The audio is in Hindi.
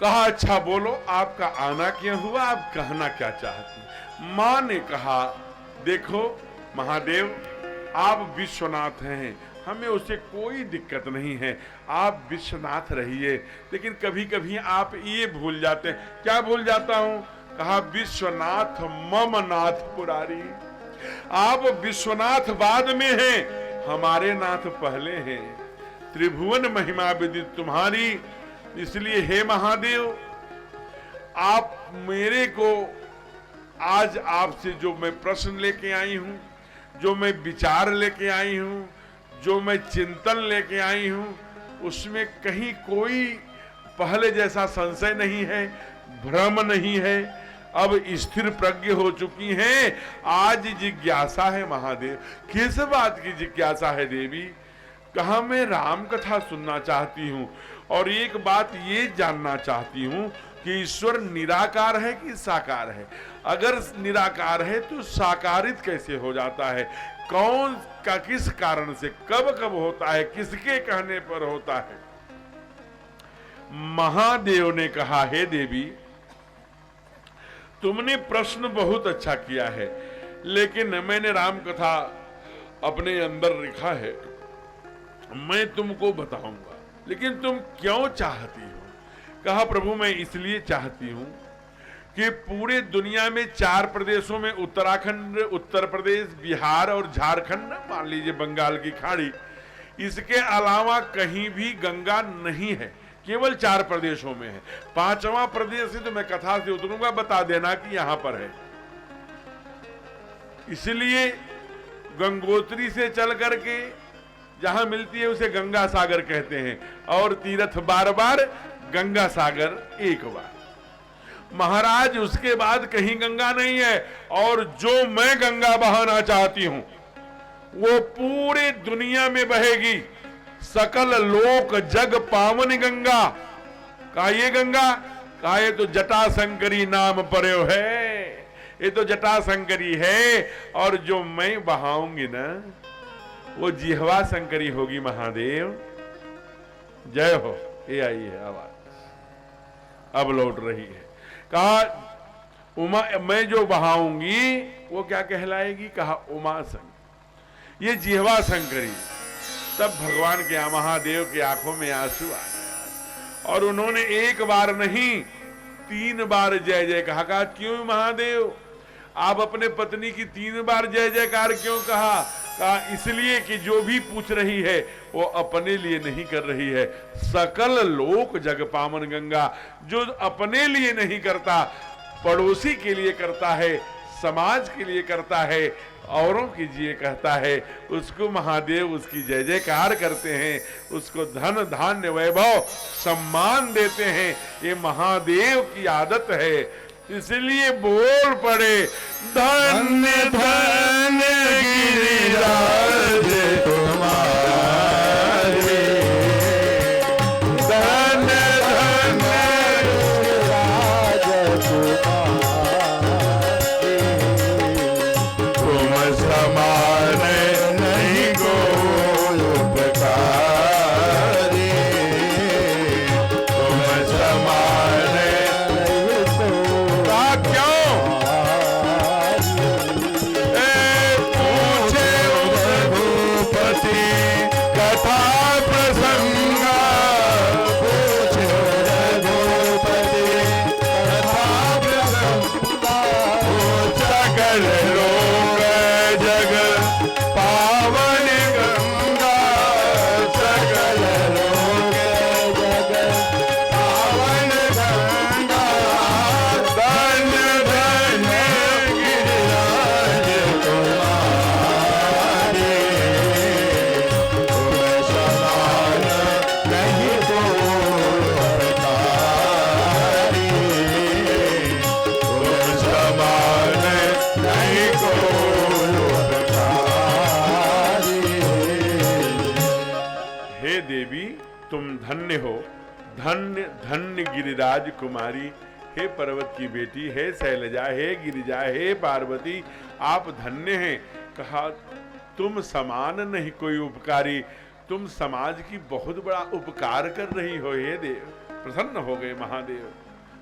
कहा अच्छा बोलो, आपका आना क्यों हुआ, आप कहना क्या चाहती हैं? मां ने कहा देखो महादेव, आप विश्वनाथ हैं, हमें उससे कोई दिक्कत नहीं है, आप विश्वनाथ रहिए, लेकिन कभी कभी आप ये भूल जाते हैं। क्या भूल जाता हूं? कहा विश्वनाथ मम नाथ पुरारी। आप विश्वनाथ बाद में हैं, हमारे नाथ पहले हैं। त्रिभुवन महिमा विदित तुम्हारी, इसलिए हे महादेव, आप मेरे को आज आपसे जो मैं प्रश्न लेके आई हूं, जो मैं विचार लेके आई हूं, जो मैं चिंतन लेके आई हूं, उसमें कहीं कोई पहले जैसा संशय नहीं है, भ्रम नहीं है, अब स्थिर प्रज्ञ हो चुकी हैं। आज जिज्ञासा है महादेव। किस बात की जिज्ञासा है देवी? कहा मैं राम कथा सुनना चाहती हूं और एक बात ये जानना चाहती हूं कि ईश्वर निराकार है कि साकार है। अगर निराकार है तो साकारित कैसे हो जाता है? कौन का किस कारण से, कब कब होता है, किसके कहने पर होता है? महादेव ने कहा हे देवी, तुमने प्रश्न बहुत अच्छा किया है, लेकिन मैंने राम कथा अपने अंदर लिखा है, मैं तुमको बताऊंगा, लेकिन तुम क्यों चाहती हो? कहा प्रभु मैं इसलिए चाहती हूं कि पूरे दुनिया में 4 प्रदेशों में, उत्तराखंड, उत्तर प्रदेश, बिहार और झारखंड, मान लीजिए बंगाल की खाड़ी, इसके अलावा कहीं भी गंगा नहीं है, केवल 4 प्रदेशों में है। 5वां प्रदेश से तो मैं कथा से उतरूंगा, बता देना कि यहां पर है। इसलिए गंगोत्री से चल करके जहां मिलती है उसे गंगा सागर कहते हैं, और तीर्थ बार बार, गंगा सागर एक बार। महाराज उसके बाद कहीं गंगा नहीं है, और जो मैं गंगा बहाना चाहती हूं वो पूरे दुनिया में बहेगी। सकल लोक जग पावन गंगा। का ये गंगा? का ये तो जटा शंकरी नाम पर्यो है, ये तो जटा शंकरी है, और जो मैं बहाऊंगी ना वो जिह्वा शंकरी होगी महादेव। जय हो। ये आई है आवाज, अब लौट रही है। कहा उमा, मैं जो बहाऊंगी वो क्या कहलाएगी? कहा उमा शंकर, ये जिह्वा शंकरी। तब भगवान के, महादेव के आंखों में आंसू आ गया, और उन्होंने एक बार नहीं 3 बार जय जय कहा। कहा क्यों महादेव, आप अपने पत्नी की 3 बार जय जयकार क्यों कहा? कहा इसलिए कि जो भी पूछ रही है वो अपने लिए नहीं कर रही है। सकल लोक जग पावन गंगा, जो अपने लिए नहीं करता, पड़ोसी के लिए करता है, समाज के लिए करता है, औरों के लिए कहता है, उसको महादेव उसकी जय जयकार करते हैं, उसको धन धान्य वैभव सम्मान देते हैं। ये महादेव की आदत है, इसलिए बोल पड़े धन्य धन्य गिरिराज तुम्हारे, धन्य धन्य गिरिराज तुम्हारे, तुम समान नहीं कोई उपकारी, तुम समान कथा प्रसंगा, पूछे रघुपति कथा प्रसंगा, सकल लोक जग पावन गंगा, सकल लोक जग पावन गंगा, धन्य धन्य गिरिराज तुम्हारे, हे देवी तुम धन्य हो, धन्य धन्य गिरिराज कुमारी। हे पर्वत की बेटी, हे शैलजा, हे गिरिजा, हे पार्वती, आप धन्य हैं। कहा तुम समान नहीं कोई उपकारी, तुम समाज की बहुत बड़ा उपकार कर रही हो हे देव। प्रसन्न हो गए महादेव।